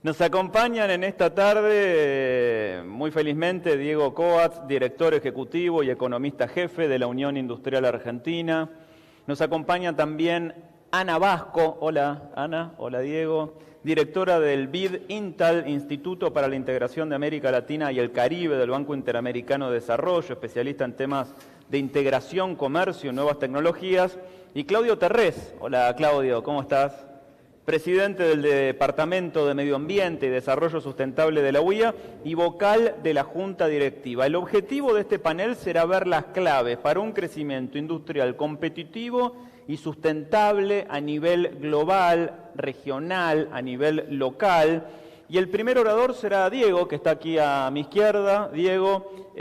Nos acompañan en esta tarde, muy felizmente, Diego Coats, director ejecutivo y economista jefe de la Unión Industrial Argentina. Nos acompaña también Ana Vasco. Hola, Ana. Hola, Diego. Directora del BID Intal, Instituto para la Integración de América Latina y el Caribe del Banco Interamericano de Desarrollo, especialista en temas de integración, comercio y nuevas tecnologías. Y Claudio Terrés. Hola, Claudio. ¿Cómo estás? Presidente del Departamento de Medio Ambiente y Desarrollo Sustentable de la UIA y vocal de la Junta Directiva. El objetivo de este panel será ver las claves para un crecimiento industrial competitivo y sustentable a nivel global, regional, a nivel local. Y el primer orador será Diego, que está aquí a mi izquierda. Diego,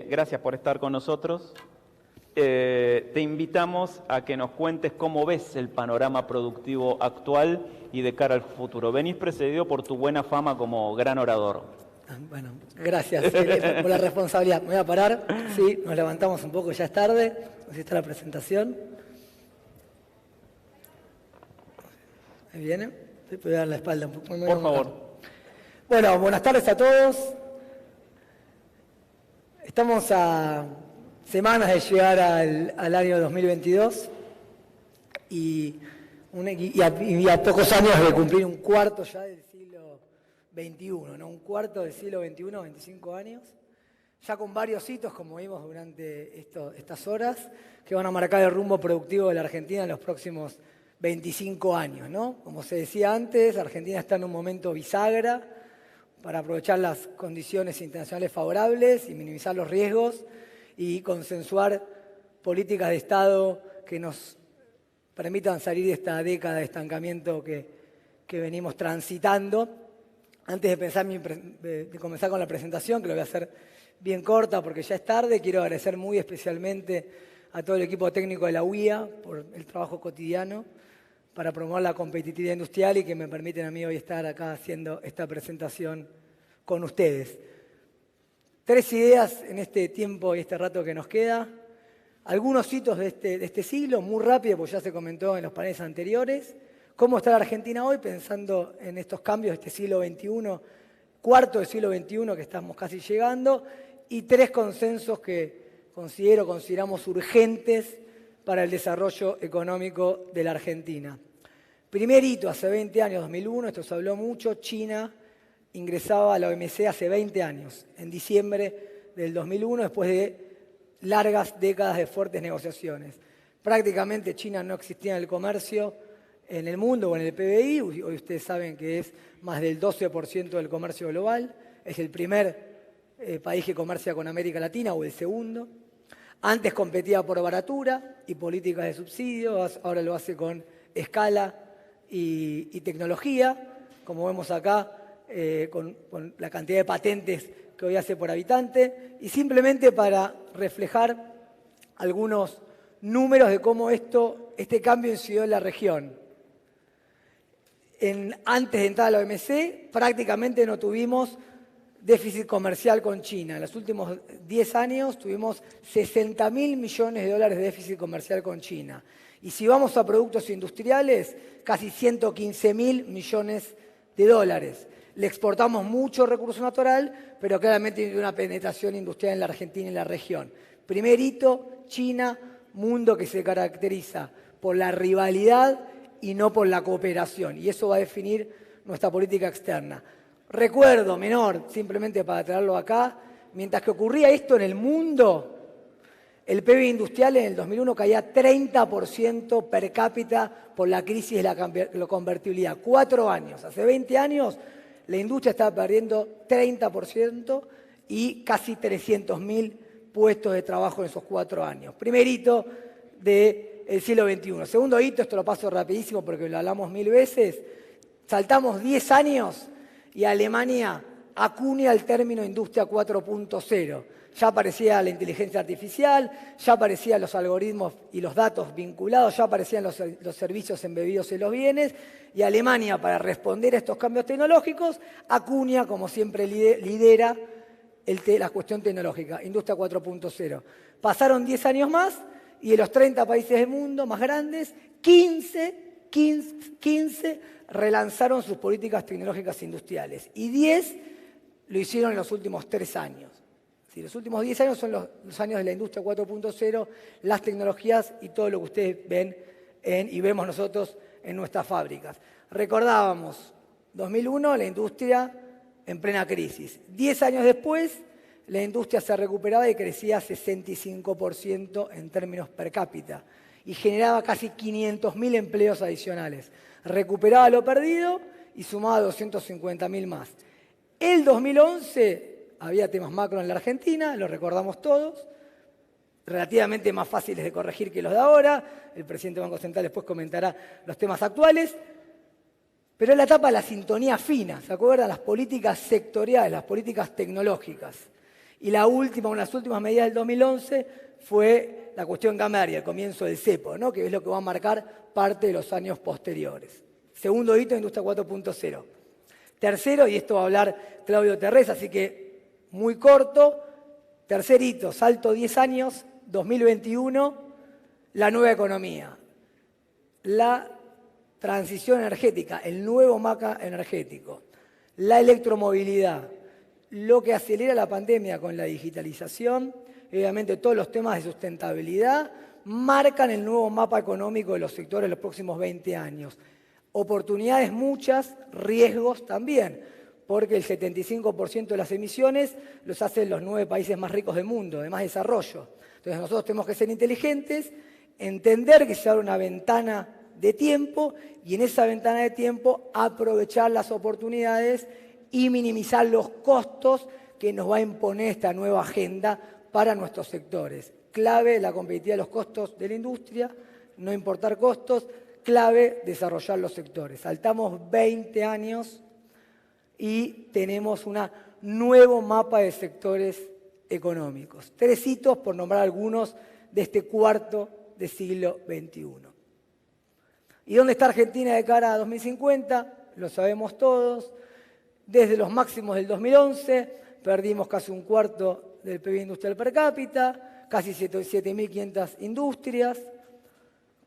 gracias por estar con nosotros. Te invitamos a que nos cuentes cómo ves el panorama productivo actual y de cara al futuro. Venís precedido por tu buena fama como gran orador. Bueno, gracias por la responsabilidad. Me voy a parar, sí, nos levantamos un poco, ya es tarde, así está la presentación. ¿Me viene? Sí, voy a dar la espalda un poco. Por favor. Bueno, buenas tardes a todos. Estamos a semanas de llegar al año 2022 y a pocos años de cumplir un cuarto ya del siglo XXI, ¿no? Un cuarto del siglo XXI, 25 años, ya con varios hitos, como vimos durante estas horas, que van a marcar el rumbo productivo de la Argentina en los próximos 25 años, ¿no? Como se decía antes, Argentina está en un momento bisagra para aprovechar las condiciones internacionales favorables y minimizar los riesgos y consensuar políticas de Estado que nos permitan salir de esta década de estancamiento que venimos transitando. Antes de comenzar con la presentación, que lo voy a hacer bien corta porque ya es tarde, quiero agradecer muy especialmente a todo el equipo técnico de la UIA por el trabajo cotidiano para promover la competitividad industrial y que me permiten a mí hoy estar acá haciendo esta presentación con ustedes. 3 ideas en este tiempo y este rato que nos queda. Algunos hitos de este siglo, muy rápido, porque ya se comentó en los paneles anteriores. ¿Cómo está la Argentina hoy pensando en estos cambios de este siglo XXI, cuarto del siglo XXI que estamos casi llegando? Y 3 consensos que consideramos urgentes para el desarrollo económico de la Argentina. Primer hito, hace 20 años, 2001, esto se habló mucho, China ingresaba a la OMC hace 20 años, en diciembre del 2001, después de largas décadas de fuertes negociaciones. Prácticamente China no existía en el comercio en el mundo o en el PBI, hoy ustedes saben que es más del 12% del comercio global, es el primer país que comercia con América Latina o el segundo. Antes competía por baratura y políticas de subsidios, ahora lo hace con escala y tecnología, como vemos acá, con la cantidad de patentes que hoy hace por habitante, y simplemente para reflejar algunos números de cómo este cambio incidió en la región. Antes de entrar a la OMC, prácticamente no tuvimos déficit comercial con China. En los últimos 10 años tuvimos 60.000 millones de dólares de déficit comercial con China. Y si vamos a productos industriales, casi 115.000 millones de dólares. Le exportamos mucho recurso natural, pero claramente tiene una penetración industrial en la Argentina y en la región. Primer hito, China, mundo que se caracteriza por la rivalidad y no por la cooperación. Y eso va a definir nuestra política externa. Recuerdo menor, simplemente para traerlo acá, mientras que ocurría esto en el mundo, el PIB industrial en el 2001 caía 30% per cápita por la crisis de la convertibilidad. 4 años. Hace 20 años la industria estaba perdiendo 30% y casi 300.000 puestos de trabajo en esos 4 años. Primer hito del siglo XXI. Segundo hito, esto lo paso rapidísimo porque lo hablamos 1000 veces, saltamos 10 años y Alemania acuña el término Industria 4.0. Ya aparecía la inteligencia artificial, ya aparecían los algoritmos y los datos vinculados, ya aparecían los servicios embebidos en los bienes, y Alemania, para responder a estos cambios tecnológicos, acuña, como siempre lidera, la cuestión tecnológica, Industria 4.0. Pasaron 10 años más y de los 30 países del mundo más grandes, 15 15 relanzaron sus políticas tecnológicas industriales y 10 lo hicieron en los últimos 3 años. Sí, los últimos 10 años son los años de la industria 4.0, las tecnologías y todo lo que ustedes ven y vemos nosotros en nuestras fábricas. Recordábamos, 2001, la industria en plena crisis. 10 años después, la industria se recuperaba y crecía 65% en términos per cápita y generaba casi 500.000 empleos adicionales. Recuperaba lo perdido y sumaba 250.000 más. El 2011 había temas macro en la Argentina, lo recordamos todos, relativamente más fáciles de corregir que los de ahora. El presidente del Banco Central después comentará los temas actuales. Pero es la etapa de la sintonía fina, ¿se acuerdan? Las políticas sectoriales, las políticas tecnológicas. Y una de las últimas medidas del 2011 fue la cuestión cambiaria, el comienzo del cepo, ¿no? Que es lo que va a marcar parte de los años posteriores. Segundo hito, Industria 4.0. Tercero, y esto va a hablar Claudio Terrés, así que muy corto. Tercer hito, salto 10 años, 2021, la nueva economía. La transición energética, el nuevo mapa energético, la electromovilidad, lo que acelera la pandemia con la digitalización, obviamente todos los temas de sustentabilidad, marcan el nuevo mapa económico de los sectores de los próximos 20 años. Oportunidades muchas, riesgos también, porque el 75% de las emisiones los hacen los 9 países más ricos del mundo, de más desarrollo. Entonces nosotros tenemos que ser inteligentes, entender que se abre una ventana de tiempo y en esa ventana de tiempo aprovechar las oportunidades y minimizar los costos que nos va a imponer esta nueva agenda para nuestros sectores. Clave la competitividad de los costos de la industria, no importar costos, clave desarrollar los sectores. Saltamos 20 años y tenemos un nuevo mapa de sectores económicos. 3 hitos, por nombrar algunos, de este cuarto de siglo XXI. ¿Y dónde está Argentina de cara a 2050? Lo sabemos todos. Desde los máximos del 2011 perdimos casi un cuarto del PIB industrial per cápita, casi 7.500 industrias,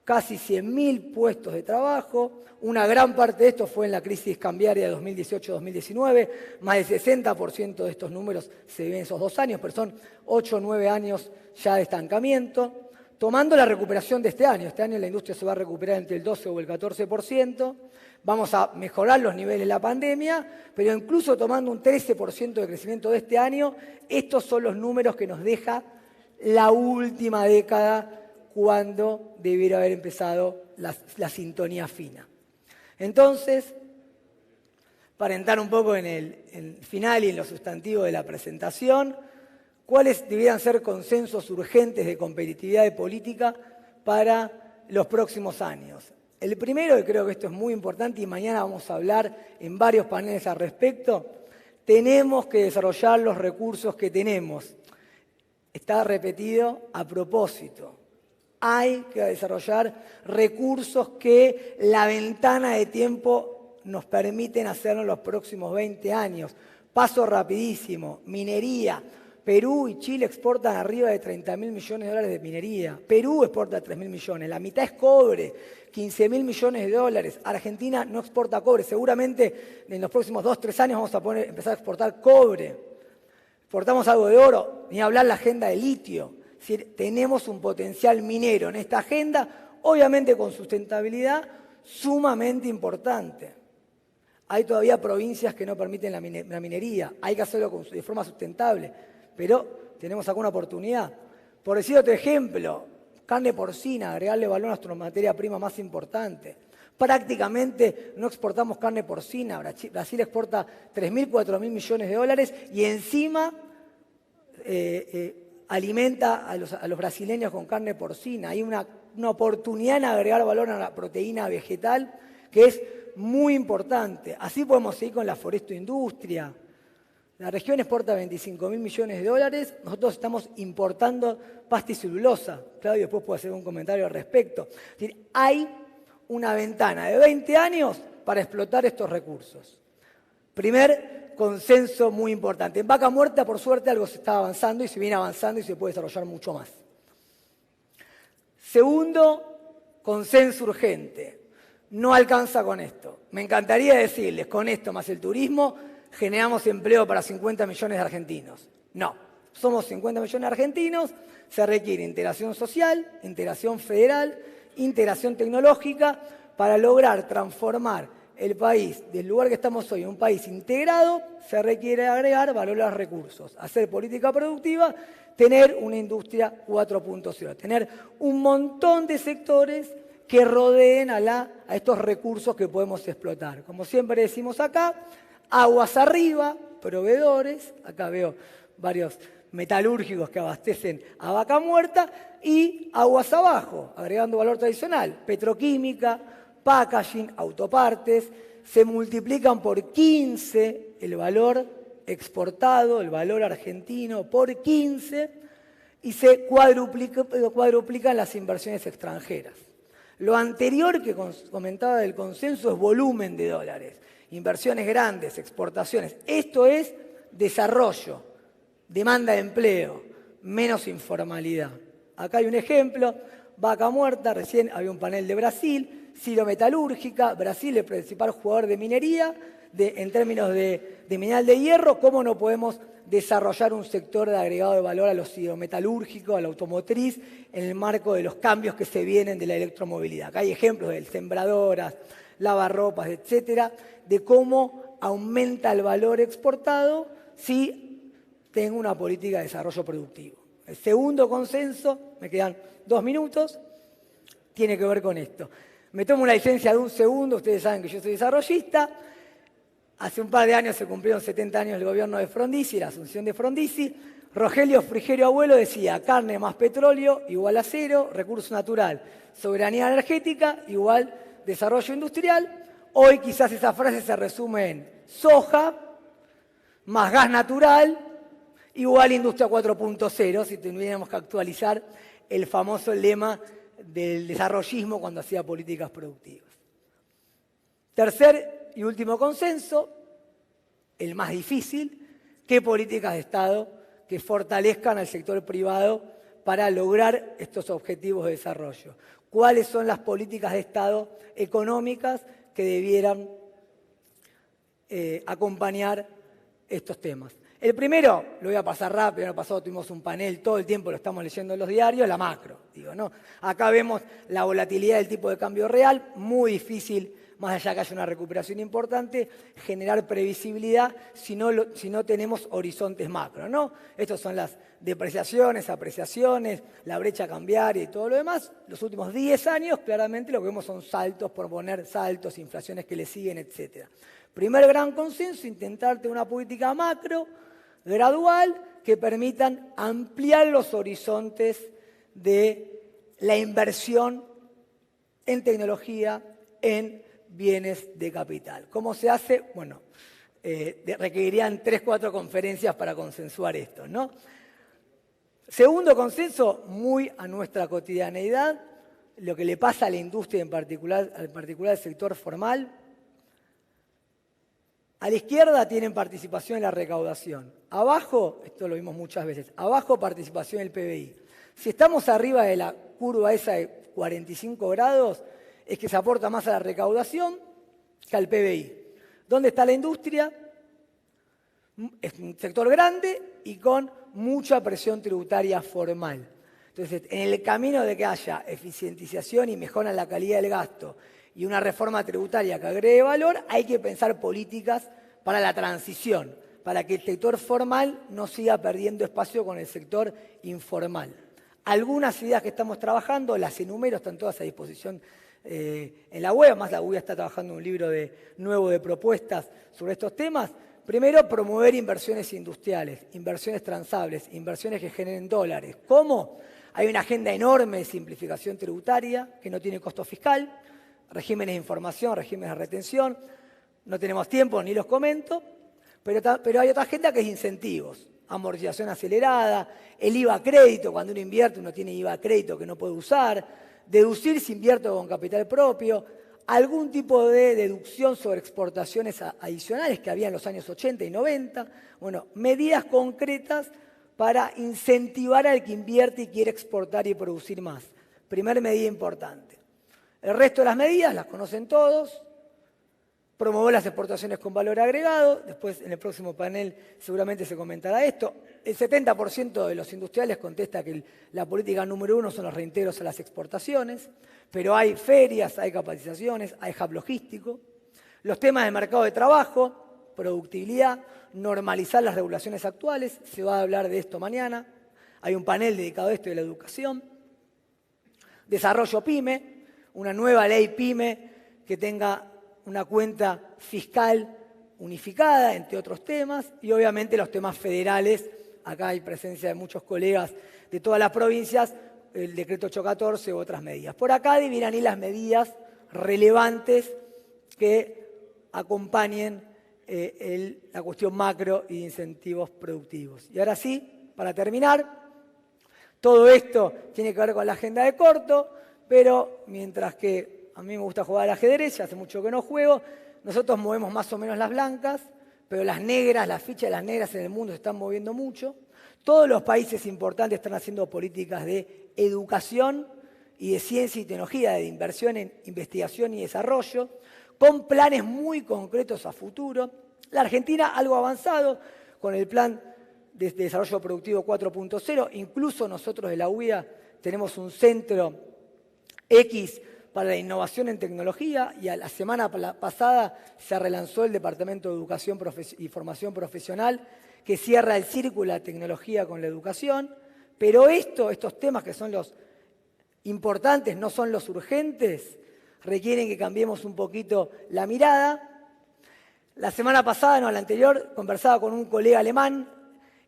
casi 100.000 puestos de trabajo. Una gran parte de esto fue en la crisis cambiaria de 2018-2019. Más del 60% de estos números se ven en esos 2 años, pero son 8 o 9 años ya de estancamiento. Tomando la recuperación de este año la industria se va a recuperar entre el 12 o el 14%, vamos a mejorar los niveles de la pandemia, pero incluso tomando un 13% de crecimiento de este año, estos son los números que nos deja la última década cuando debiera haber empezado la sintonía fina. Entonces, para entrar un poco en el final y en lo sustantivo de la presentación, ¿cuáles debieran ser consensos urgentes de competitividad de política para los próximos años? El primero, y creo que esto es muy importante y mañana vamos a hablar en varios paneles al respecto, tenemos que desarrollar los recursos que tenemos. Está repetido a propósito. Hay que desarrollar recursos que la ventana de tiempo nos permiten hacerlo en los próximos 20 años. Paso rapidísimo, minería. Perú y Chile exportan arriba de 30.000 millones de dólares de minería. Perú exporta 3.000 millones. La mitad es cobre, 15.000 millones de dólares. Argentina no exporta cobre. Seguramente en los próximos 2-3 años vamos a empezar a exportar cobre. Exportamos algo de oro, ni hablar la agenda de litio. Es decir, tenemos un potencial minero en esta agenda, obviamente con sustentabilidad sumamente importante. Hay todavía provincias que no permiten la minería. Hay que hacerlo de forma sustentable. Pero tenemos alguna oportunidad. Por decir otro ejemplo, carne porcina, agregarle valor a nuestra materia prima más importante. Prácticamente no exportamos carne porcina. Brasil exporta 3.000, 4.000 millones de dólares y encima alimenta a los brasileños con carne porcina. Hay una oportunidad en agregar valor a la proteína vegetal que es muy importante. Así podemos seguir con la forestoindustria. La región exporta 25.000 millones de dólares, nosotros estamos importando pasta y celulosa. Claudio después puede hacer un comentario al respecto. Es decir, hay una ventana de 20 años para explotar estos recursos. Primer consenso muy importante. En Vaca Muerta, por suerte, algo se está avanzando y se viene avanzando y se puede desarrollar mucho más. Segundo, consenso urgente. no alcanza con esto. Me encantaría decirles, con esto más el turismo, generamos empleo para 50 millones de argentinos. No, somos 50 millones de argentinos, se requiere integración social, integración federal, integración tecnológica para lograr transformar el país del lugar que estamos hoy en un país integrado. Se requiere agregar valor a los recursos, hacer política productiva, tener una industria 4.0, tener un montón de sectores que rodeen a estos recursos que podemos explotar. Como siempre decimos acá, aguas arriba, proveedores, acá veo varios metalúrgicos que abastecen a Vaca Muerta, y aguas abajo, agregando valor tradicional, petroquímica, packaging, autopartes. Se multiplican por 15 el valor exportado, el valor argentino por 15, y se cuadruplican las inversiones extranjeras. Lo anterior que comentaba del consenso es volumen de dólares, inversiones grandes, exportaciones. Esto es desarrollo, demanda de empleo, menos informalidad. Acá hay un ejemplo, Vaca Muerta, recién había un panel de Brasil, silometalúrgica, Brasil es el principal jugador de minería, en términos de mineral de hierro. ¿Cómo no podemos desarrollar un sector de agregado de valor a lo silometalúrgico, a la automotriz, en el marco de los cambios que se vienen de la electromovilidad? Acá hay ejemplos de sembradoras, lavarropas, etcétera, de cómo aumenta el valor exportado si tengo una política de desarrollo productivo. El segundo consenso, me quedan 2 minutos, tiene que ver con esto. Me tomo una licencia de un segundo, ustedes saben que yo soy desarrollista. Hace un par de años se cumplieron 70 años del gobierno de Frondizi, la asunción de Frondizi. Rogelio Frigerio Abuelo decía, carne más petróleo igual a cero, recurso natural, soberanía energética igual desarrollo industrial. Hoy quizás esa frase se resume en soja más gas natural igual industria 4.0, si tuviéramos que actualizar el famoso lema del desarrollismo cuando hacía políticas productivas. Tercer y último consenso, el más difícil, ¿qué políticas de Estado que fortalezcan al sector privado para lograr estos objetivos de desarrollo? ¿Cuáles son las políticas de Estado económicas que debieran acompañar estos temas? El primero, lo voy a pasar rápido, el año pasado tuvimos un panel, todo el tiempo lo estamos leyendo en los diarios, la macro, digo, ¿no? Acá vemos la volatilidad del tipo de cambio real, muy difícil, más allá que haya una recuperación importante, generar previsibilidad si no tenemos horizontes macro, ¿no? Estas son las depreciaciones, apreciaciones, la brecha cambiaria y todo lo demás. Los últimos 10 años, claramente, lo que vemos son saltos, por poner saltos, inflaciones que le siguen, etc. Primer gran consenso, intentar tener una política macro, gradual, que permitan ampliar los horizontes de la inversión en tecnología, en bienes de capital. ¿Cómo se hace? Bueno, requerirían 3-4 conferencias para consensuar esto, ¿no? Segundo consenso, muy a nuestra cotidianeidad, lo que le pasa a la industria, en particular al sector formal. A la izquierda tienen participación en la recaudación. Abajo, esto lo vimos muchas veces, abajo participación en el PBI. Si estamos arriba de la curva esa de 45 grados, es que se aporta más a la recaudación que al PBI. ¿Dónde está la industria? Es un sector grande y con mucha presión tributaria formal. Entonces, en el camino de que haya eficientización y mejora en la calidad del gasto y una reforma tributaria que agregue valor, hay que pensar políticas para la transición, para que el sector formal no siga perdiendo espacio con el sector informal. Algunas ideas que estamos trabajando, las enumero, están todas a disposición en la web, además la UIA está trabajando un libro nuevo de propuestas sobre estos temas. Primero, promover inversiones industriales, inversiones transables, inversiones que generen dólares. ¿Cómo? Hay una agenda enorme de simplificación tributaria que no tiene costo fiscal, regímenes de información, regímenes de retención. No tenemos tiempo ni los comento, pero hay otra agenda que es incentivos, amortización acelerada, el IVA crédito, cuando uno invierte uno tiene IVA crédito que no puede usar, deducir si invierto con capital propio, algún tipo de deducción sobre exportaciones adicionales que había en los años 80 y 90. Bueno, medidas concretas para incentivar al que invierte y quiere exportar y producir más. Primera medida importante. El resto de las medidas las conocen todos. Promover las exportaciones con valor agregado. Después, en el próximo panel, seguramente se comentará esto. El 70% de los industriales contesta que la política número 1 son los reintegros a las exportaciones. Pero hay ferias, hay capacitaciones, hay hub logístico. Los temas de mercado de trabajo, productividad, normalizar las regulaciones actuales. Se va a hablar de esto mañana. Hay un panel dedicado a esto de la educación. Desarrollo PYME, una nueva ley PYME que tenga una cuenta fiscal unificada, entre otros temas, y obviamente los temas federales. Acá hay presencia de muchos colegas de todas las provincias, el decreto 814 u otras medidas. Por acá deberán ir las medidas relevantes que acompañen la cuestión macro y de incentivos productivos. Y ahora sí, para terminar, todo esto tiene que ver con la agenda de corto, pero mientras que a mí me gusta jugar al ajedrez, ya hace mucho que no juego, nosotros movemos más o menos las blancas, pero las negras, las fichas de las negras en el mundo se están moviendo mucho. Todos los países importantes están haciendo políticas de educación y de ciencia y tecnología, de inversión en investigación y desarrollo, con planes muy concretos a futuro. La Argentina, algo avanzado, con el plan de desarrollo productivo 4.0, incluso nosotros de la UIA tenemos un centro X para la innovación en tecnología, y a la semana pasada se relanzó el Departamento de Educación y Formación Profesional, que cierra el círculo de la tecnología con la educación. Pero estos temas que son los importantes, no son los urgentes, requieren que cambiemos un poquito la mirada. La semana pasada, no, la anterior, conversaba con un colega alemán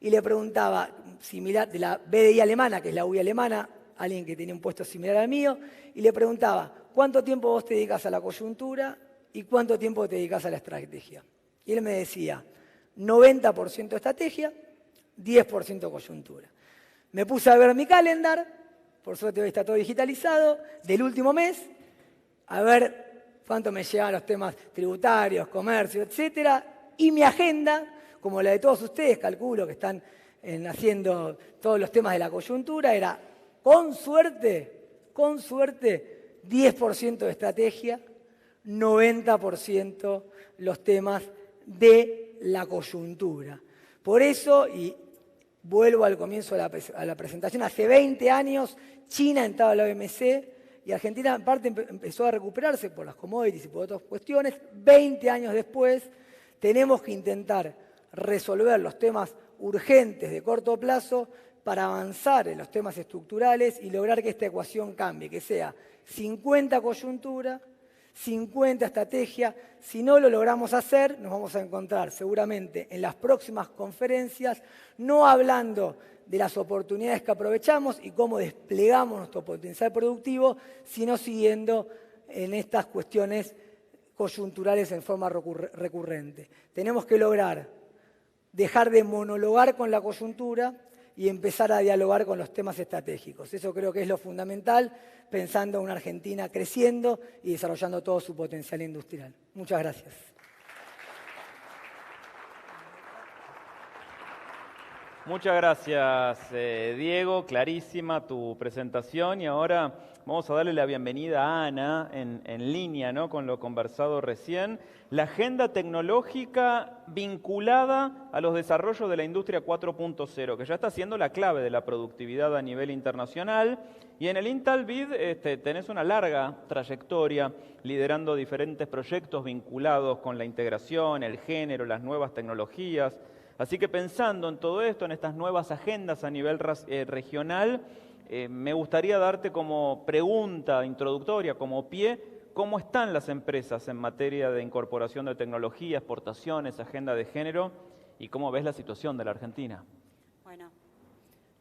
y le preguntaba, similar, de la BDI alemana, que es la UI alemana, alguien que tenía un puesto similar al mío, y le preguntaba, ¿cuánto tiempo vos te dedicas a la coyuntura y cuánto tiempo te dedicas a la estrategia? Y él me decía, 90% estrategia, 10% coyuntura. Me puse a ver mi calendar, por suerte hoy está todo digitalizado, del último mes, a ver cuánto me llevan los temas tributarios, comercio, etcétera, y mi agenda, como la de todos ustedes, calculo que están haciendo todos los temas de la coyuntura, era, con suerte, 10% de estrategia, 90% los temas de la coyuntura. Por eso, y vuelvo al comienzo a la presentación, hace 20 años China entraba a la OMC y Argentina en parte empezó a recuperarse por las commodities y por otras cuestiones. 20 años después tenemos que intentar resolver los temas urgentes de corto plazo para avanzar en los temas estructurales y lograr que esta ecuación cambie, que sea 50 coyuntura, 50 estrategia. Si no lo logramos hacer, nos vamos a encontrar seguramente en las próximas conferencias, no hablando de las oportunidades que aprovechamos y cómo desplegamos nuestro potencial productivo, sino siguiendo en estas cuestiones coyunturales en forma recurrente. Tenemos que lograr dejar de monologar con la coyuntura y empezar a dialogar con los temas estratégicos. Eso creo que es lo fundamental, pensando en una Argentina creciendo y desarrollando todo su potencial industrial. Muchas gracias. Muchas gracias, Diego. Clarísima tu presentación. Y ahora vamos a darle la bienvenida a Ana en línea, ¿no?, con lo conversado recién. La agenda tecnológica vinculada a los desarrollos de la industria 4.0, que ya está siendo la clave de la productividad a nivel internacional. Y en el INTALBID tenés una larga trayectoria liderando diferentes proyectos vinculados con la integración, el género, las nuevas tecnologías. Así que pensando en todo esto, en estas nuevas agendas a nivel regional, me gustaría darte como pregunta introductoria, como pie, ¿cómo están las empresas en materia de incorporación de tecnología, exportaciones, agenda de género? ¿Y cómo ves la situación de la Argentina? Bueno,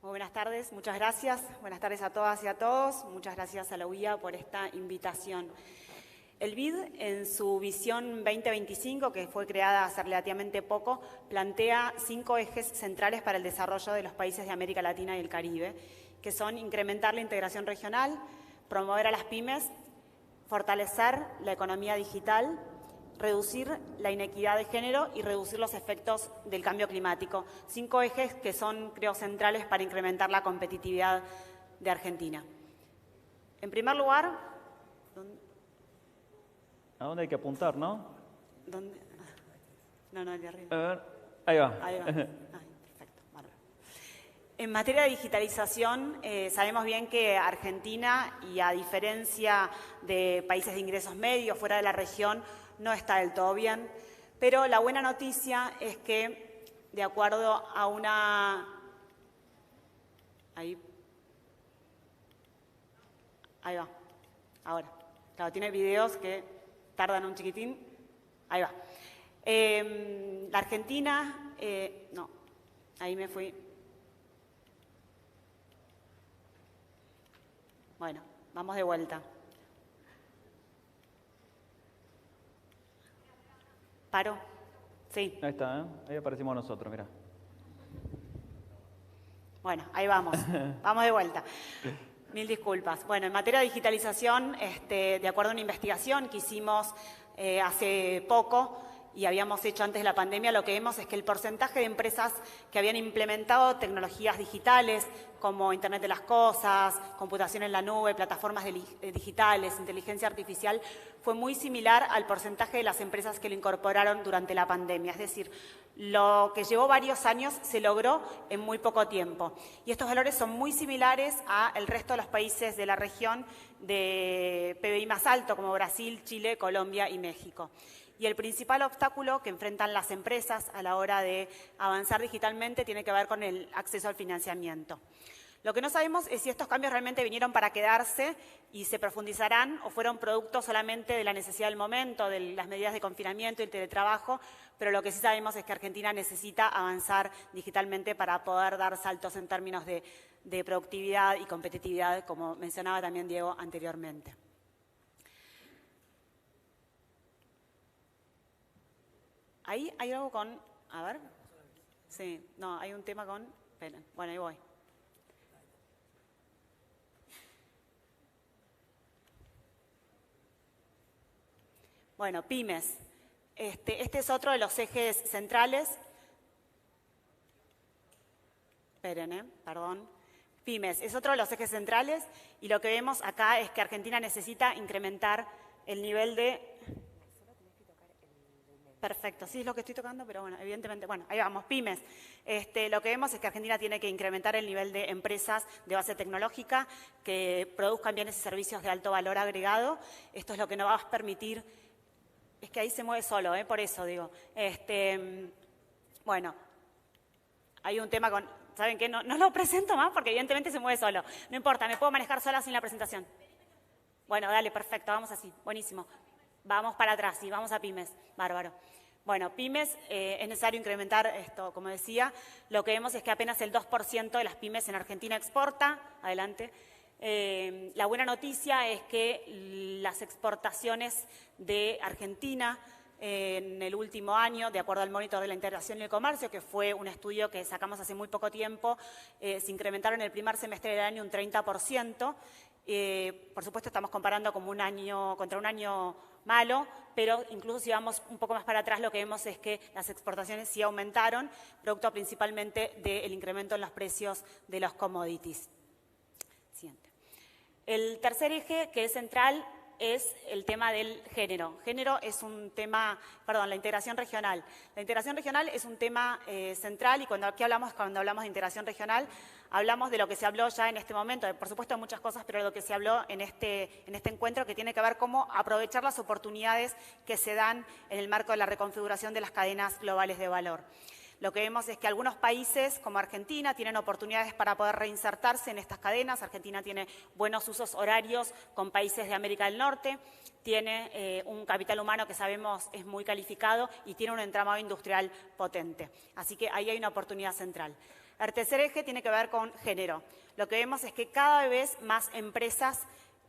muy buenas tardes, muchas gracias. Buenas tardes a todas y a todos. Muchas gracias a la UIA por esta invitación. El BID, en su visión 2025, que fue creada hace relativamente poco, plantea 5 ejes centrales para el desarrollo de los países de América Latina y el Caribe, que son incrementar la integración regional, promover a las pymes, fortalecer la economía digital, reducir la inequidad de género y reducir los efectos del cambio climático. 5 ejes que son, creo, centrales para incrementar la competitividad de Argentina. En primer lugar, ¿A dónde hay que apuntar, no? ¿Dónde? No, el de arriba. A ver, ahí va. Ahí va. Perfecto, bárbaro. En materia de digitalización, sabemos bien que Argentina, y a diferencia de países de ingresos medios fuera de la región, no está del todo bien. Pero la buena noticia es que, de acuerdo a una... Ahí va. Ahora. Claro, tiene videos que tardan un chiquitín. Ahí va. La Argentina... no, ahí me fui. Bueno, vamos de vuelta. ¿Paro? Sí. Ahí está, ¿eh? Ahí aparecimos nosotros, mirá. Bueno, ahí vamos. Vamos de vuelta. Mil disculpas. Bueno, en materia de digitalización, de acuerdo a una investigación que hicimos hace poco y habíamos hecho antes de la pandemia, lo que vemos es que el porcentaje de empresas que habían implementado tecnologías digitales como Internet de las Cosas, computación en la nube, plataformas digitales, inteligencia artificial, fue muy similar al porcentaje de las empresas que lo incorporaron durante la pandemia. Es decir, lo que llevó varios años se logró en muy poco tiempo. Y estos valores son muy similares al resto de los países de la región de PBI más alto, como Brasil, Chile, Colombia y México. Y el principal obstáculo que enfrentan las empresas a la hora de avanzar digitalmente tiene que ver con el acceso al financiamiento. Lo que no sabemos es si estos cambios realmente vinieron para quedarse y se profundizarán o fueron producto solamente de la necesidad del momento, de las medidas de confinamiento y el teletrabajo, pero lo que sí sabemos es que Argentina necesita avanzar digitalmente para poder dar saltos en términos de productividad y competitividad, como mencionaba también Diego anteriormente. Ahí hay algo con... A ver. Sí, no, hay un tema con... Esperen, bueno, ahí voy. Bueno, pymes. Este es otro de los ejes centrales. Esperen, perdón. Pymes es otro de los ejes centrales y lo que vemos acá es que Argentina necesita incrementar el nivel de... Perfecto, sí es lo que estoy tocando, pero bueno, evidentemente, bueno, ahí vamos, pymes. Lo que vemos es que Argentina tiene que incrementar el nivel de empresas de base tecnológica que produzcan bienes y servicios de alto valor agregado. Esto es lo que nos va a permitir, es que ahí se mueve solo, por eso digo. Bueno, hay un tema con, ¿saben qué? No lo presento más porque evidentemente se mueve solo. No importa, me puedo manejar sola sin la presentación. Bueno, dale, perfecto, vamos así, buenísimo. Vamos para atrás, sí, vamos a pymes, bárbaro. Bueno, pymes, es necesario incrementar esto, como decía, lo que vemos es que apenas el 2% de las pymes en Argentina exporta, adelante. La buena noticia es que las exportaciones de Argentina en el último año, de acuerdo al Monitor de la Integración y el Comercio, que fue un estudio que sacamos hace muy poco tiempo, se incrementaron en el primer semestre del año un 30%. Por supuesto, estamos comparando como un año contra un año malo, pero incluso si vamos un poco más para atrás, lo que vemos es que las exportaciones sí aumentaron, producto principalmente del incremento en los precios de los commodities. Siguiente. El tercer eje, que es central, es el tema del género. Género es un tema, la integración regional. La integración regional es un tema central y cuando hablamos de integración regional, hablamos de lo que se habló ya en este momento, por supuesto de muchas cosas, pero de lo que se habló en este encuentro que tiene que ver cómo aprovechar las oportunidades que se dan en el marco de la reconfiguración de las cadenas globales de valor. Lo que vemos es que algunos países como Argentina tienen oportunidades para poder reinsertarse en estas cadenas. Argentina tiene buenos usos horarios con países de América del Norte, tiene un capital humano que sabemos es muy calificado y tiene un entramado industrial potente. Así que ahí hay una oportunidad central. El tercer eje tiene que ver con género. Lo que vemos es que cada vez más empresas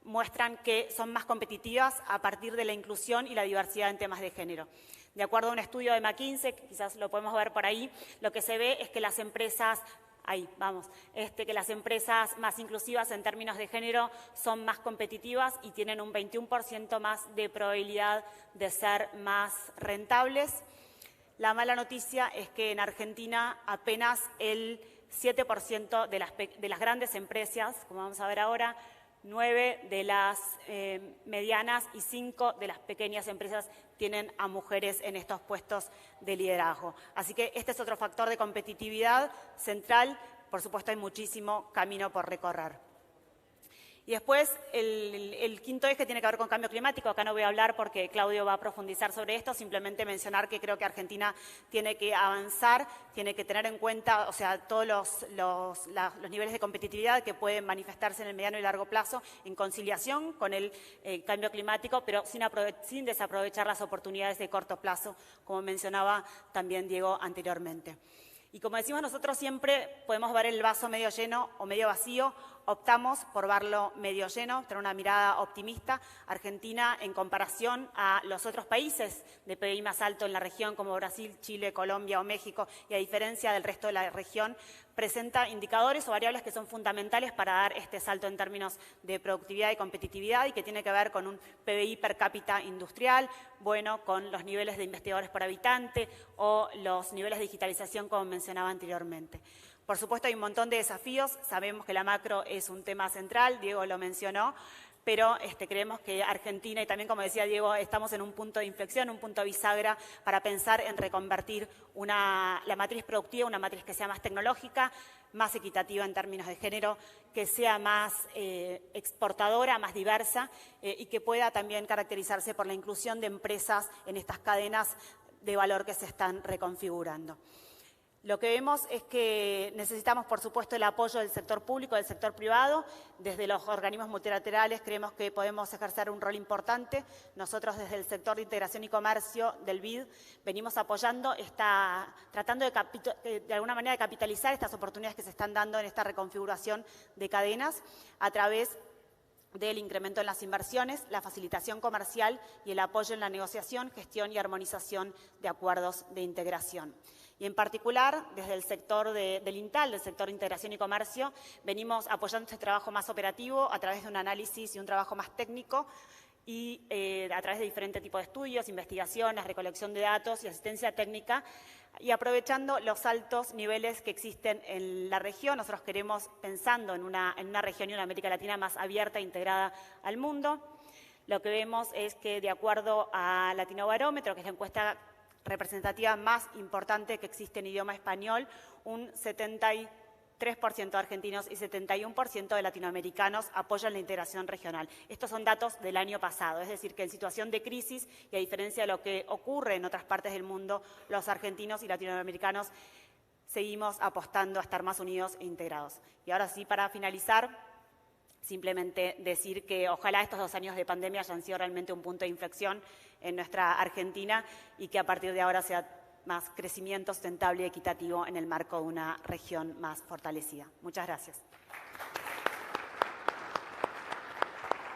muestran que son más competitivas a partir de la inclusión y la diversidad en temas de género. De acuerdo a un estudio de McKinsey, quizás lo podemos ver por ahí, lo que se ve es que las empresas, que las empresas más inclusivas en términos de género son más competitivas y tienen un 21% más de probabilidad de ser más rentables. La mala noticia es que en Argentina apenas el 7% de las grandes empresas, como vamos a ver ahora, 9 de las medianas y 5 de las pequeñas empresas tienen a mujeres en estos puestos de liderazgo. Así que este es otro factor de competitividad central. Por supuesto, hay muchísimo camino por recorrer. Y después, el quinto eje tiene que ver con cambio climático. Acá no voy a hablar porque Claudio va a profundizar sobre esto, simplemente mencionar que creo que Argentina tiene que avanzar, tiene que tener en cuenta, o sea, todos los niveles de competitividad que pueden manifestarse en el mediano y largo plazo en conciliación con el cambio climático, pero sin desaprovechar las oportunidades de corto plazo, como mencionaba también Diego anteriormente. Y como decimos nosotros siempre, podemos ver el vaso medio lleno o medio vacío. Optamos por verlo medio lleno, tener una mirada optimista. Argentina, en comparación a los otros países de PBI más alto en la región, como Brasil, Chile, Colombia o México, y a diferencia del resto de la región, presenta indicadores o variables que son fundamentales para dar este salto en términos de productividad y competitividad y que tiene que ver con un PBI per cápita industrial, bueno, con los niveles de investigadores por habitante o los niveles de digitalización, como mencionaba anteriormente. Por supuesto, hay un montón de desafíos. Sabemos que la macro es un tema central, Diego lo mencionó, pero creemos que Argentina, y también como decía Diego, estamos en un punto de inflexión, un punto bisagra para pensar en reconvertir la matriz productiva, una matriz que sea más tecnológica, más equitativa en términos de género, que sea más exportadora, más diversa y que pueda también caracterizarse por la inclusión de empresas en estas cadenas de valor que se están reconfigurando. Lo que vemos es que necesitamos, por supuesto, el apoyo del sector público, del sector privado. Desde los organismos multilaterales creemos que podemos ejercer un rol importante. Nosotros, desde el sector de integración y comercio del BID, venimos apoyando, tratando de alguna manera de capitalizar estas oportunidades que se están dando en esta reconfiguración de cadenas a través del incremento en las inversiones, la facilitación comercial y el apoyo en la negociación, gestión y armonización de acuerdos de integración. Y en particular, desde el sector del INTAL, del sector de integración y comercio, venimos apoyando este trabajo más operativo a través de un análisis y un trabajo más técnico y a través de diferentes tipos de estudios, investigaciones, recolección de datos y asistencia técnica, y aprovechando los altos niveles que existen en la región. Nosotros queremos, pensando en una región y una América Latina más abierta e integrada al mundo, lo que vemos es que, de acuerdo a Latinobarómetro, que es la encuesta representativa más importante que existe en idioma español, un 73% de argentinos y 71% de latinoamericanos apoyan la integración regional. Estos son datos del año pasado, es decir, que en situación de crisis y a diferencia de lo que ocurre en otras partes del mundo, los argentinos y latinoamericanos seguimos apostando a estar más unidos e integrados. Y ahora sí, para finalizar, simplemente decir que ojalá estos 2 años de pandemia hayan sido realmente un punto de inflexión en nuestra Argentina y que a partir de ahora sea más crecimiento sustentable y equitativo en el marco de una región más fortalecida. Muchas gracias.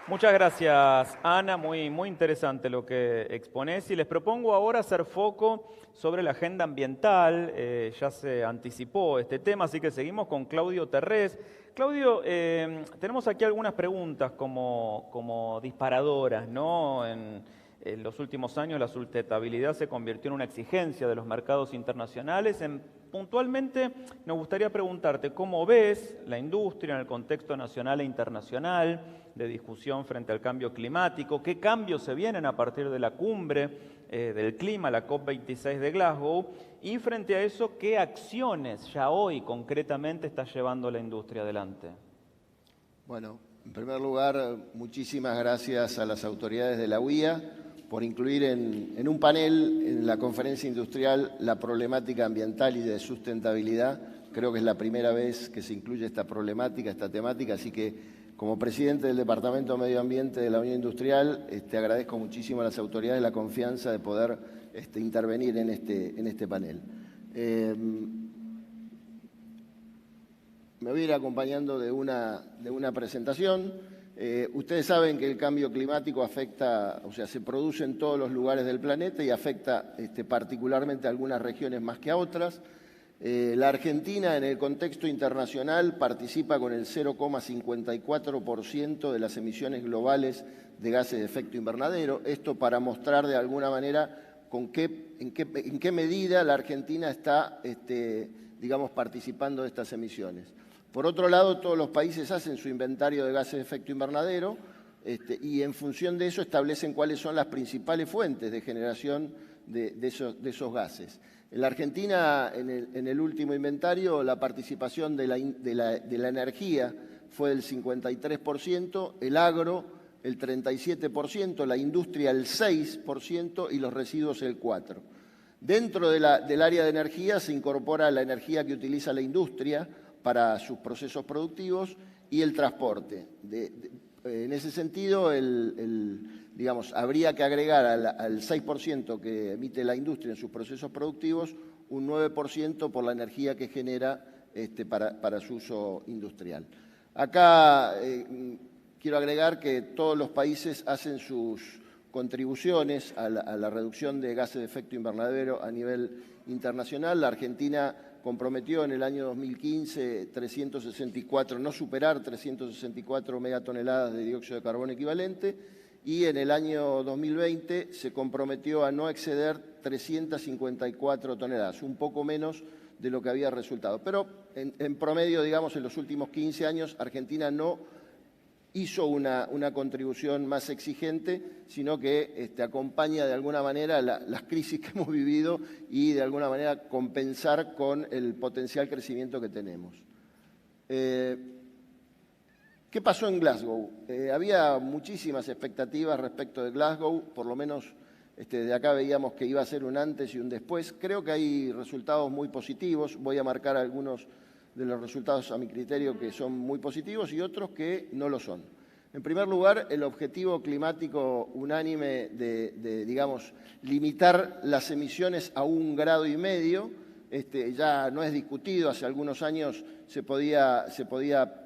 Muchas gracias, Ana. Muy interesante lo que exponés. Y les propongo ahora hacer foco sobre la agenda ambiental. Ya se anticipó este tema, así que seguimos con Claudio Terrés. Claudio, tenemos aquí algunas preguntas como disparadoras, ¿no? En los últimos años la sustentabilidad se convirtió en una exigencia de los mercados internacionales. Puntualmente nos gustaría preguntarte cómo ves la industria en el contexto nacional e internacional de discusión frente al cambio climático, qué cambios se vienen a partir de la cumbre del clima, la COP26 de Glasgow, y frente a eso, qué acciones ya hoy concretamente está llevando la industria adelante. Bueno, en primer lugar, muchísimas gracias a las autoridades de la UIA por incluir en un panel en la conferencia industrial la problemática ambiental y de sustentabilidad. Creo que es la primera vez que se incluye esta problemática, esta temática, así que como presidente del Departamento de Medio Ambiente de la Unión Industrial, agradezco muchísimo a las autoridades la confianza de poder intervenir en este panel. Me voy a ir acompañando de una presentación. Ustedes saben que el cambio climático afecta, o sea, se produce en todos los lugares del planeta y afecta particularmente a algunas regiones más que a otras. La Argentina, en el contexto internacional, participa con el 0,54% de las emisiones globales de gases de efecto invernadero. Esto para mostrar de alguna manera en qué medida la Argentina está, digamos, participando de estas emisiones. Por otro lado, todos los países hacen su inventario de gases de efecto invernadero y en función de eso establecen cuáles son las principales fuentes de generación de esos gases. En la Argentina, en el último inventario, la participación de la energía fue del 53%, el agro el 37%, la industria el 6% y los residuos el 4%. Dentro del área de energía se incorpora la energía que utiliza la industria para sus procesos productivos y el transporte. En ese sentido, digamos, habría que agregar al 6% que emite la industria en sus procesos productivos un 9% por la energía que genera para su uso industrial. Acá quiero agregar que todos los países hacen sus contribuciones a la reducción de gases de efecto invernadero a nivel internacional. La Argentina comprometió en el año 2015 no superar 364 megatoneladas de dióxido de carbono equivalente y en el año 2020 se comprometió a no exceder 354 toneladas, un poco menos de lo que había resultado. Pero en promedio, digamos, en los últimos 15 años, Argentina no hizo una contribución más exigente, sino que acompaña de alguna manera las crisis que hemos vivido y de alguna manera compensar con el potencial crecimiento que tenemos. ¿Qué pasó en Glasgow? Había muchísimas expectativas respecto de Glasgow, por lo menos de acá veíamos que iba a ser un antes y un después. Creo que hay resultados muy positivos, voy a marcar algunos de los resultados a mi criterio que son muy positivos y otros que no lo son. En primer lugar, el objetivo climático unánime de digamos, limitar las emisiones a 1,5 grados, ya no es discutido. Hace algunos años se podía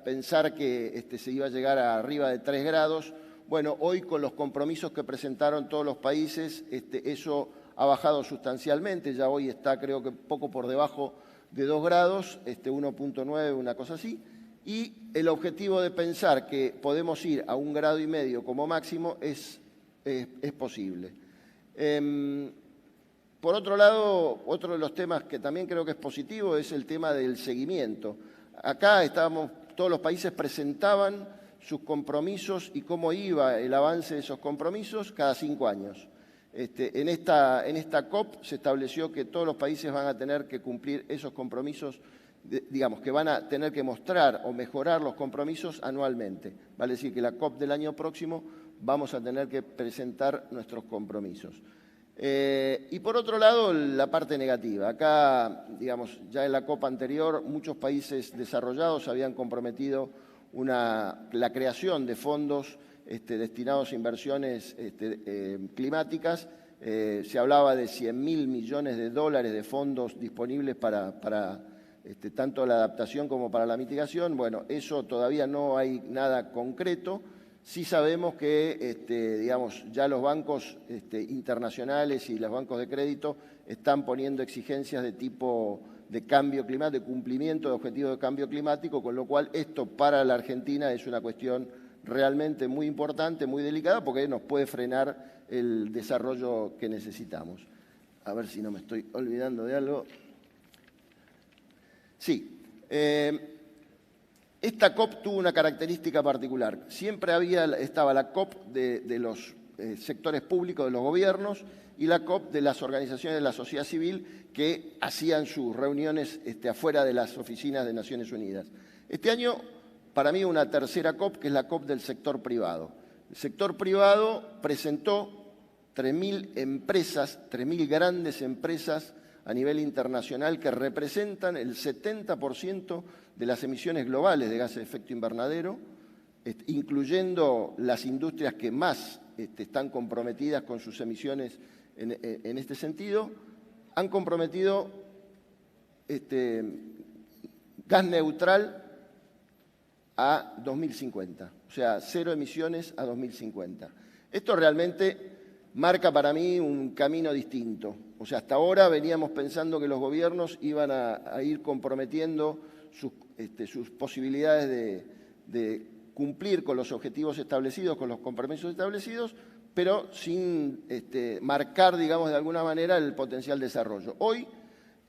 pensar que se iba a llegar a arriba de 3 grados. Bueno, hoy con los compromisos que presentaron todos los países, eso ha bajado sustancialmente, ya hoy está creo que poco por debajo de 2 grados, 1,9, una cosa así, y el objetivo de pensar que podemos ir a 1,5 grados como máximo es posible. Por otro lado, otro de los temas que también creo que es positivo es el tema del seguimiento. Acá todos los países presentaban sus compromisos y cómo iba el avance de esos compromisos cada 5 años. En esta COP se estableció que todos los países van a tener que cumplir esos compromisos, digamos, que van a tener que mostrar o mejorar los compromisos anualmente. Vale decir que la COP del año próximo vamos a tener que presentar nuestros compromisos. Y por otro lado, la parte negativa. Acá, digamos, ya en la COP anterior, muchos países desarrollados habían comprometido la creación de fondos destinados a inversiones climáticas. Se hablaba de 100.000 millones de dólares de fondos disponibles para tanto la adaptación como para la mitigación. Bueno, eso todavía no hay nada concreto. Sí sabemos que digamos, ya los bancos internacionales y los bancos de crédito están poniendo exigencias de tipo de cambio climático, de cumplimiento de objetivos de cambio climático, con lo cual esto para la Argentina es una cuestión realmente muy importante, muy delicada, porque nos puede frenar el desarrollo que necesitamos. A ver si no me estoy olvidando de algo. Sí. Esta COP tuvo una característica particular. Siempre estaba la COP de los sectores públicos, de los gobiernos, y la COP de las organizaciones de la sociedad civil que hacían sus reuniones afuera de las oficinas de Naciones Unidas. Este año, para mí, una tercera COP, que es la COP del sector privado. El sector privado presentó 3.000 empresas, 3.000 grandes empresas a nivel internacional que representan el 70% de las emisiones globales de gases de efecto invernadero, incluyendo las industrias que más están comprometidas con sus emisiones en este sentido, han comprometido gas neutral a 2050, o sea, 0 emisiones a 2050. Esto realmente marca para mí un camino distinto. O sea, hasta ahora veníamos pensando que los gobiernos iban a ir comprometiendo sus posibilidades de cumplir con los objetivos establecidos, con los compromisos establecidos, pero sin marcar, digamos, de alguna manera el potencial desarrollo. Hoy,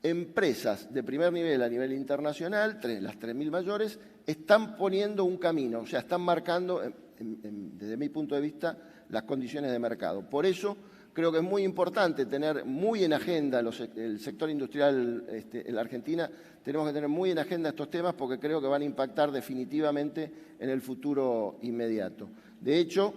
empresas de primer nivel a nivel internacional, las 3.000 mayores, están poniendo un camino, o sea, están marcando, desde mi punto de vista, las condiciones de mercado. Por eso creo que es muy importante tener muy en agenda el sector industrial en la Argentina. Tenemos que tener muy en agenda estos temas porque creo que van a impactar definitivamente en el futuro inmediato. De hecho,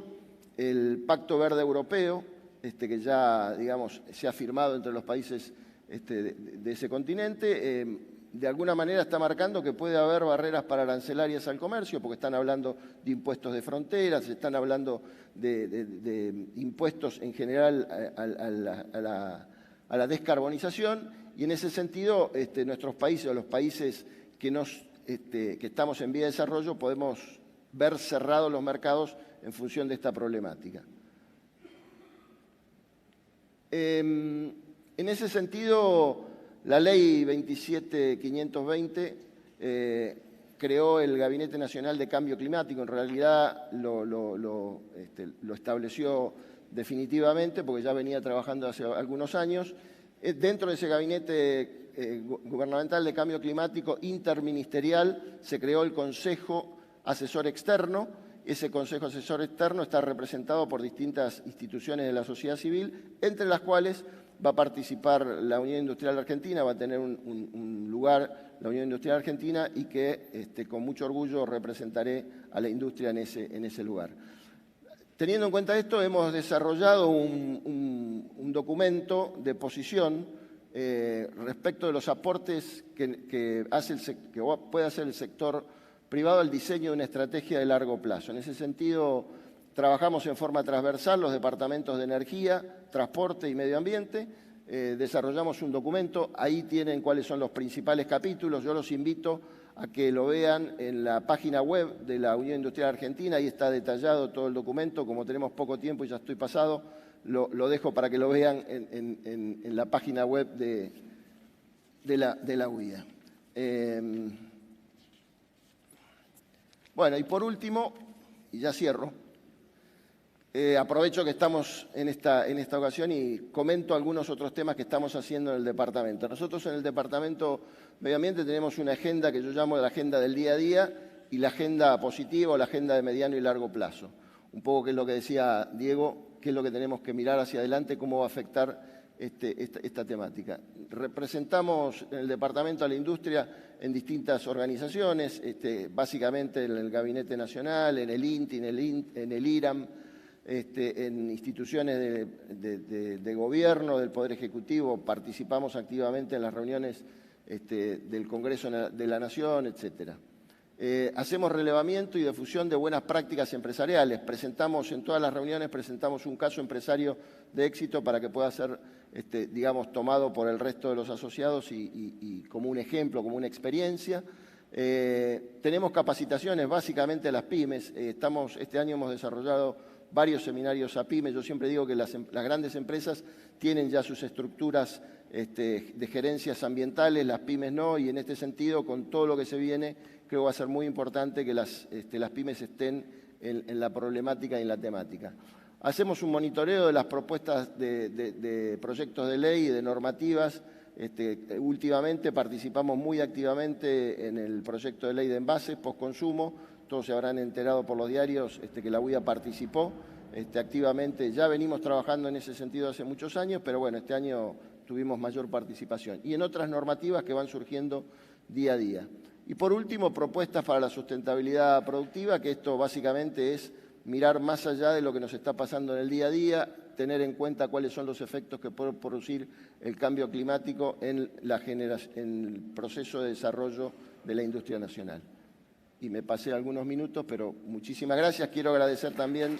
el Pacto Verde Europeo, que ya, digamos, se ha firmado entre los países de ese continente, de alguna manera está marcando que puede haber barreras pararancelarias al comercio, porque están hablando de impuestos de fronteras, están hablando de impuestos en general a la descarbonización, y en ese sentido nuestros países o los países que estamos en vía de desarrollo podemos ver cerrados los mercados en función de esta problemática. En ese sentido, la Ley 27520 creó el Gabinete Nacional de Cambio Climático. En realidad lo estableció definitivamente porque ya venía trabajando hace algunos años. Dentro de ese Gabinete Gubernamental de Cambio Climático interministerial se creó el Consejo Asesor Externo. Ese Consejo Asesor Externo está representado por distintas instituciones de la sociedad civil, entre las cuales va a participar la Unión Industrial Argentina, va a tener un lugar la Unión Industrial Argentina y que con mucho orgullo representaré a la industria en ese lugar. Teniendo en cuenta esto, hemos desarrollado un documento de posición respecto de los aportes que puede hacer el sector privado al diseño de una estrategia de largo plazo. En ese sentido, trabajamos en forma transversal los departamentos de energía, transporte y medio ambiente. Desarrollamos un documento, ahí tienen cuáles son los principales capítulos. Yo los invito a que lo vean en la página web de la Unión Industrial Argentina, ahí está detallado todo el documento. Como tenemos poco tiempo y ya estoy pasado, lo dejo para que lo vean en la página web de la UIA. Bueno, y por último, y ya cierro, aprovecho que estamos en esta ocasión y comento algunos otros temas que estamos haciendo en el departamento. Nosotros en el Departamento Medio Ambiente tenemos una agenda que yo llamo la agenda del día a día y la agenda positiva o la agenda de mediano y largo plazo. Un poco qué es lo que decía Diego, qué es lo que tenemos que mirar hacia adelante, cómo va a afectar esta temática. Representamos en el Departamento a la industria en distintas organizaciones, básicamente en el Gabinete Nacional, en el INTI, en el IRAM, en instituciones de gobierno, del Poder Ejecutivo, participamos activamente en las reuniones del Congreso de la Nación, etcétera. Hacemos relevamiento y difusión de buenas prácticas empresariales. En todas las reuniones presentamos un caso empresario de éxito para que pueda ser, digamos, tomado por el resto de los asociados y como un ejemplo, como una experiencia. Tenemos capacitaciones básicamente a las pymes. Este año hemos desarrollado varios seminarios a pymes. Yo siempre digo que las grandes empresas tienen ya sus estructuras de gerencias ambientales, las pymes no, y en este sentido, con todo lo que se viene, creo que va a ser muy importante que las pymes estén en la problemática y en la temática. Hacemos un monitoreo de las propuestas de proyectos de ley y de normativas. Últimamente participamos muy activamente en el proyecto de ley de envases postconsumo. Todos se habrán enterado por los diarios que la UIA participó activamente. Ya venimos trabajando en ese sentido hace muchos años, pero bueno, este año tuvimos mayor participación. Y en otras normativas que van surgiendo día a día. Y por último, propuestas para la sustentabilidad productiva, que esto básicamente es mirar más allá de lo que nos está pasando en el día a día, tener en cuenta cuáles son los efectos que puede producir el cambio climático en el proceso de desarrollo de la industria nacional. Y me pasé algunos minutos, pero muchísimas gracias. Quiero agradecer también